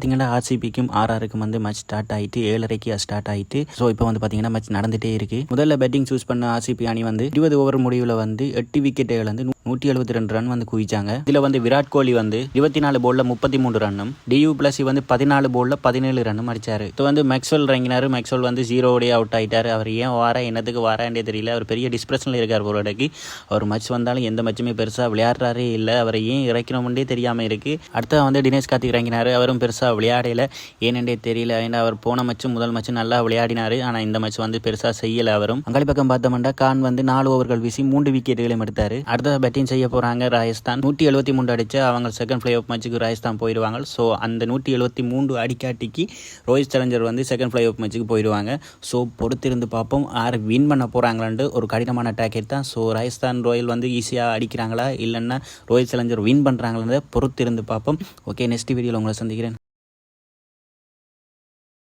பார்த்தீங்கன்னா ஆர்சிபிக்கும் ஆர்ஆருக்கும் வந்து match start ஆகிட்டு 7:30க்கு ஸ்டார்ட் ஆகிட்டு. ஸோ இப்போ வந்து பார்த்தீங்கன்னா மேட்ச் நடந்துகிட்டே இருக்குது. முதல்ல பேட்டிங் சூஸ் பண்ண ஆர்சிபி அணி வந்து 20 ஓவர் முடிவில் வந்து 8 விக்கெட்டை இழந்து 172 ரன் வந்து குவிச்சாங்க. இதில் வந்து விராட் கோலி வந்து 24 போலில் 33 ரன்னும், டியூ பிளஸி வந்து 14 போலில் 17 ரன்னும் அடிச்சாரு. இப்போ வந்து மேக்ஸ்வெல் இறங்கினாரு. மேக்ஸ்வெல் வந்து 0 அவுட் ஆகிட்டார். அவர் ஏன் என்னத்துக்கு வாராண்டே தெரியல. அவர் பெரிய டிஸ்பிரஷனில் இருக்கார் போலடக்கு. அவர் மேட்ச் வந்தாலும் எந்த மேட்சுமே பெருசாக விளையாடுறாரே இல்லை. அவரை ஏன் இறக்கணும்னே தெரியாமல் இருக்குது. அடுத்த வந்து தினேஷ் கார்த்திக் இறங்கினார். அவரும் பெருசாக விளையாடல, ஏனென்றே தெரியல. ஏன்னா அவர் போன மேட்சும் முதல் மேட்சும் நல்லா விளையாடினார். ஆனால் இந்த மேட்ச் வந்து பெருசாக செய்யலை. அவரும் அங்காளி பக்கம் பார்த்தோம்னா கான் வந்து 4 ஓவர்கள் வீசி 3 விக்கெட்டுகளையும் எடுத்தார். அடுத்த பேட்டிங் செய்ய போகிறாங்க ராஜஸ்தான். 173 அடிச்சு அவங்க செகண்ட் பிளே ஆஃப் மேட்சுக்கு ராஜஸ்தான் போயிடுவாங்க. ஸோ அந்த 173 அடிக்காட்டிக்கு ரோஹித் சேலஞ்சர் வந்து செகண்ட் பிளே ஆஃப் மேட்சுக்கு போயிடுவாங்க. ஸோ பொறுத்திருந்து பார்ப்போம் யார் வின் பண்ண போகிறாங்களான்ட்டு. ஒரு கடினமான டாக்கெட் தான். ஸோ ராஜஸ்தான் ராயல் வந்து ஈஸியாக அடிக்கிறாங்களா இல்லைன்னா ரோஹித் சேலஞ்சர் வின் பண்ணுறாங்களான்னு பொறுத்திருந்து பார்ப்போம். ஓகே, நெக்ஸ்ட் வீடியோவில் உங்களை சந்திக்கிறேன்.